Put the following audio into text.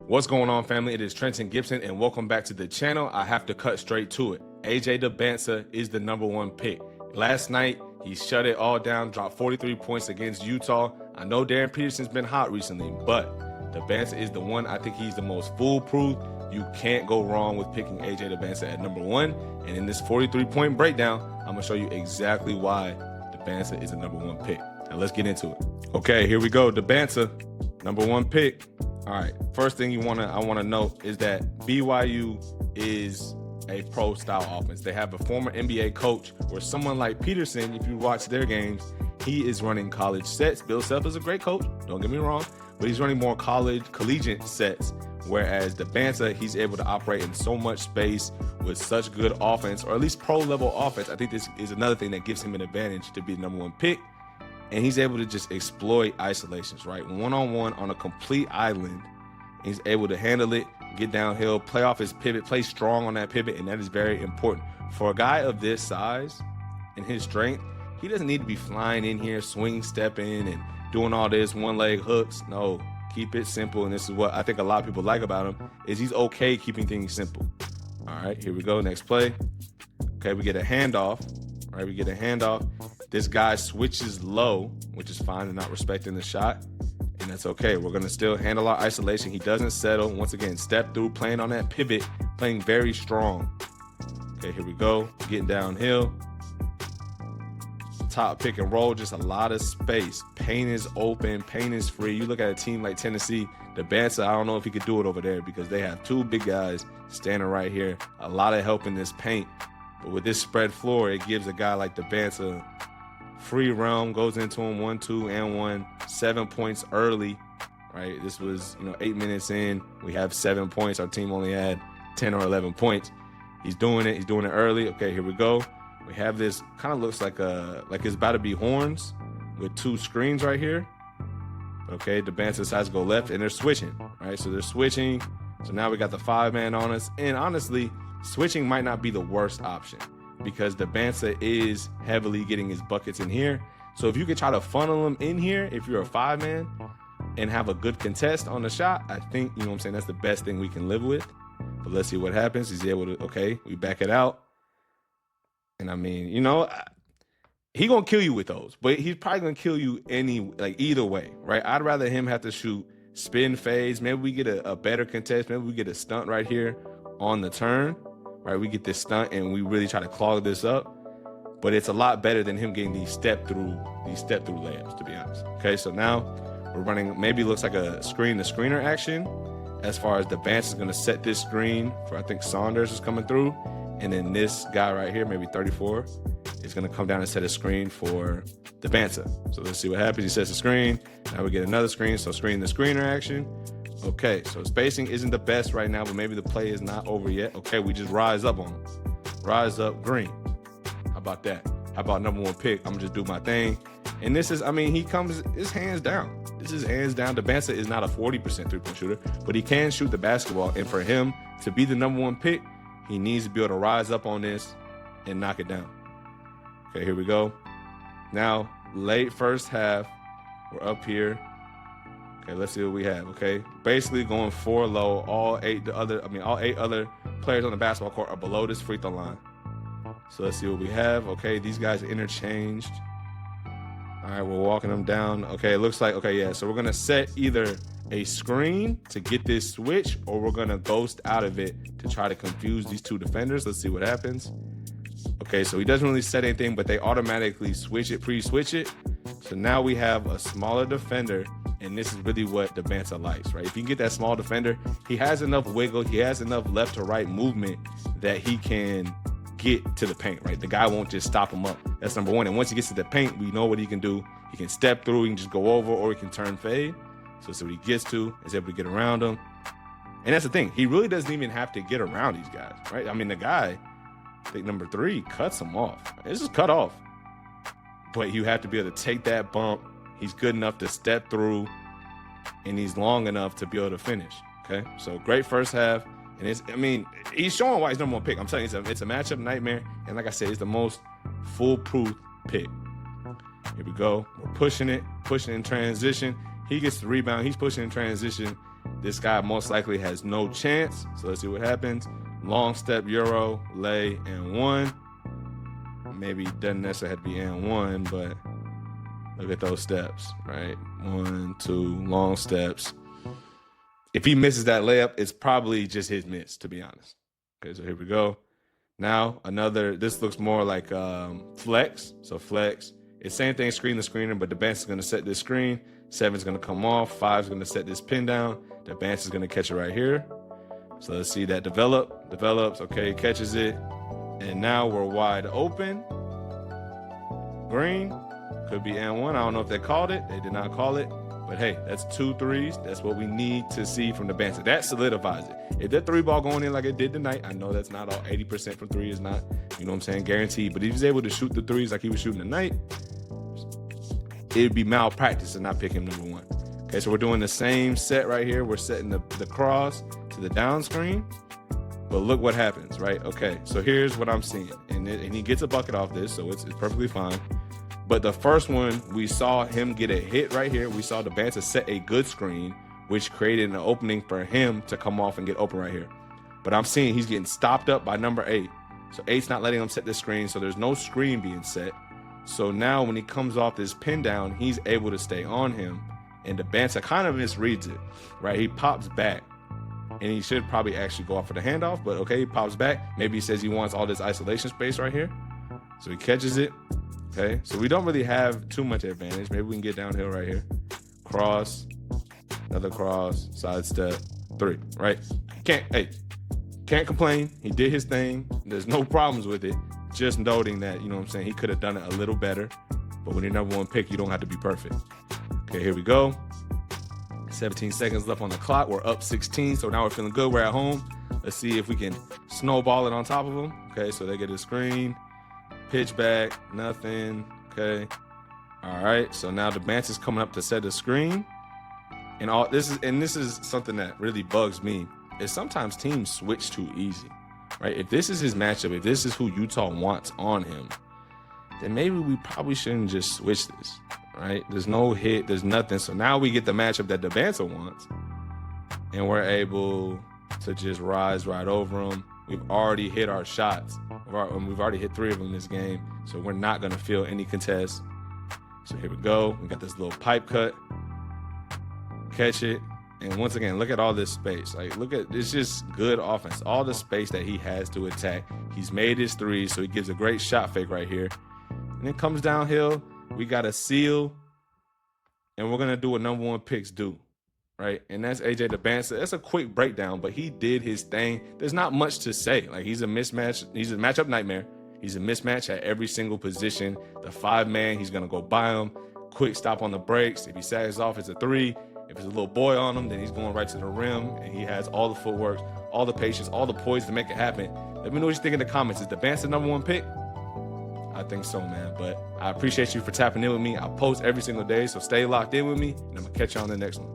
What's going on, family? It is Trenton Gibson, and welcome back to the channel. I have to cut straight to it. AJ Dybantsa is the #1 pick. Last night, he shut it all down, dropped 43 points against Utah. I know Darren Peterson's been hot recently, but Dybantsa is the one. I think he's the most foolproof. You can't go wrong with picking AJ Dybantsa at #1. And in this 43-point breakdown, I'm gonna show you exactly why Dybantsa is the #1 pick. Now let's get into it. Okay, here we go. Dybantsa, #1 pick. All right, first thing I wanna note is that BYU is a pro style offense. They have a former NBA coach, where someone like Peterson, if you watch their games, he is running college sets. Bill Self is a great coach, don't get me wrong, but he's running more collegiate sets. Whereas Dybantsa, he's able to operate in so much space with such good offense, or at least pro level offense. I think this is another thing that gives him an advantage to be the #1 pick. And he's able to just exploit isolations, right? One-on-one on a complete island. He's able to handle it, get downhill, play off his pivot, play strong on that pivot, and that is very important. For a guy of this size and his strength, he doesn't need to be flying in here, swing, stepping, and doing all this one-leg hooks. No, keep it simple, and this is what I think a lot of people like about him, is he's okay keeping things simple. All right, here we go, next play. Okay, we get a handoff. All right, we get a handoff. This guy switches low, which is fine. They're not respecting the shot, and that's okay. We're going to still handle our isolation. He doesn't settle. Once again, step through, playing on that pivot, playing very strong. Okay, here we go. Getting downhill. Top pick and roll, just a lot of space. Paint is open, paint is free. You look at a team like Tennessee, Dybantsa, I don't know if he could do it over there because they have two big guys standing right here. A lot of help in this paint. But with this spread floor, it gives a guy like Dybantsa free realm, goes into him 1-2 and 1, 7 points early, right? This was 8 minutes in. We have 7 points. Our team only had 10 or 11 points. He's doing it early. Okay, here we go. We have this, kind of looks like it's about to be horns with 2 screens right here. Okay, Dybantsa decides to go left, and they're switching, right? So they're switching. So now we got the 5-man on us. And honestly, switching might not be the worst option because Dybantsa is heavily getting his buckets in here. So if you could try to funnel him in here, if you're a 5-man and have a good contest on the shot, I think, that's the best thing we can live with. But let's see what happens. He's able to, okay, we back it out. And I mean, he gonna kill you with those, but he's probably gonna kill you either way, right? I'd rather him have to shoot spin fades. Maybe we get a better contest. Maybe we get a stunt right here on the turn, right? We get this stunt and we really try to clog this up, but it's a lot better than him getting these step through layups, to be honest. Okay, so now we're running, maybe looks like a screen to screener action, as far as Dybantsa is gonna set this screen for, I think Saunders is coming through. And then this guy right here, maybe 34, is going to come down and set a screen for Dybantsa. So let's see what happens. He sets a screen. Now we get another screen. So screen to screener action. Okay, so spacing isn't the best right now, but maybe the play is not over yet. Okay, we just rise up on him. Rise up, green. How about that? How about #1 pick? I'm going to just do my thing. And this is, it's hands down. This is hands down. Dybantsa is not a 40% three-point shooter, but he can shoot the basketball. And for him to be the #1 pick, he needs to be able to rise up on this and knock it down. Okay, here we go. Now, late first half, we're up here. Okay, let's see what we have. Okay, basically going 4 low. All 8 other players on the basketball court are below this free throw line. So let's see what we have. Okay, these guys are interchanged. All right, we're walking them down. Okay, it looks like, okay, yeah. So we're gonna set either a screen to get this switch, or we're gonna ghost out of it to try to confuse these 2 defenders. Let's see what happens. Okay, so he doesn't really set anything, but they automatically switch it, pre-switch it. So now we have a smaller defender, and this is really what Dybantsa likes, right? If you can get that small defender, he has enough wiggle, he has enough left to right movement that he can get to the paint, right? The guy won't just stop him up. That's #1. And once he gets to the paint, we know what he can do. He can step through, he can just go over, or he can turn fade. So what he gets to, is able to get around them. And that's the thing. He really doesn't even have to get around these guys, right? I mean, the guy, I think #3, cuts him off. It's just cut off. But you have to be able to take that bump. He's good enough to step through, and he's long enough to be able to finish, okay? So great first half. And he's showing why he's #1 pick. I'm telling you, it's a matchup nightmare. And like I said, it's the most foolproof pick. Here we go. We're pushing in transition. He gets the rebound. He's pushing in transition. This guy most likely has no chance. So let's see what happens. Long step, Euro, lay, and 1. Maybe doesn't necessarily have to be and 1, but look at those steps, right? 1, 2, long steps. If he misses that layup, it's probably just his miss, to be honest. Okay, so here we go. Now another, this looks more like flex. So flex, it's same thing, screen the screener, but Dybantsa is going to set this screen. 7's going to come off. 5's going to set this pin down. Dybantsa is going to catch it right here. So let's see that develops. Okay, catches it. And now we're wide open. Green, could be and 1. I don't know if they called it. They did not call it. But hey, that's 2 threes. That's what we need to see from Dybantsa. That solidifies it. If that 3 ball going in like it did tonight, I know that's not all 80% from 3 is not, you know what I'm saying, guaranteed. But if he's able to shoot the 3s like he was shooting tonight, it'd be malpractice to not pick him number 1. Okay, so we're doing the same set right here. We're setting the cross to the down screen. But look what happens, right? Okay, so here's what I'm seeing. And he gets a bucket off this, so it's perfectly fine. But the first one, we saw him get a hit right here. We saw Dybantsa set a good screen, which created an opening for him to come off and get open right here. But I'm seeing he's getting stopped up by number 8. So 8's not letting him set this screen, so there's no screen being set. So now when he comes off this pin down, he's able to stay on him. And Dybantsa kind of misreads it, right? He pops back. And he should probably actually go off for the handoff, but okay, he pops back. Maybe he says he wants all this isolation space right here. So he catches it. Okay, so we don't really have too much advantage. Maybe we can get downhill right here. Cross, another cross, side step, 3, right? Can't complain. He did his thing. There's no problems with it. Just noting that, you know what I'm saying, he could have done it a little better. But when you're number 1 pick, you don't have to be perfect. Okay, here we go. 17 seconds left on the clock. We're up 16, so now we're feeling good. We're at home. Let's see if we can snowball it on top of them. Okay, so they get a screen. Pitch back, nothing. Okay. All right. So now Dybantsa is coming up to set the screen. And this is something that really bugs me, is sometimes teams switch too easy. Right? If this is his matchup, if this is who Utah wants on him, then maybe we probably shouldn't just switch this. Right? There's no hit, there's nothing. So now we get the matchup that Dybantsa wants. And we're able to just rise right over him. We've already hit our shots. We've already hit 3 of them this game, so we're not going to feel any contest. So here we go. We got this little pipe cut. Catch it. And once again, look at all this space. Like, look at, it's just good offense. All the space that he has to attack. He's made his 3s, so he gives a great shot fake right here. And then comes downhill. We got a seal. And we're going to do what number 1 picks do. Right, and that's AJ Dybantsa. That's a quick breakdown, but he did his thing. There's not much to say. Like, he's a mismatch. He's a matchup nightmare. He's a mismatch at every single position. The 5-man, he's gonna go by him. Quick stop on the brakes. If he sags off, it's a 3. If it's a little boy on him, then he's going right to the rim, and he has all the footwork, all the patience, all the poise to make it happen. Let me know what you think in the comments. Is Dybantsa number 1 pick? I think so, man. But I appreciate you for tapping in with me. I post every single day, so stay locked in with me, and I'm gonna catch you on the next one.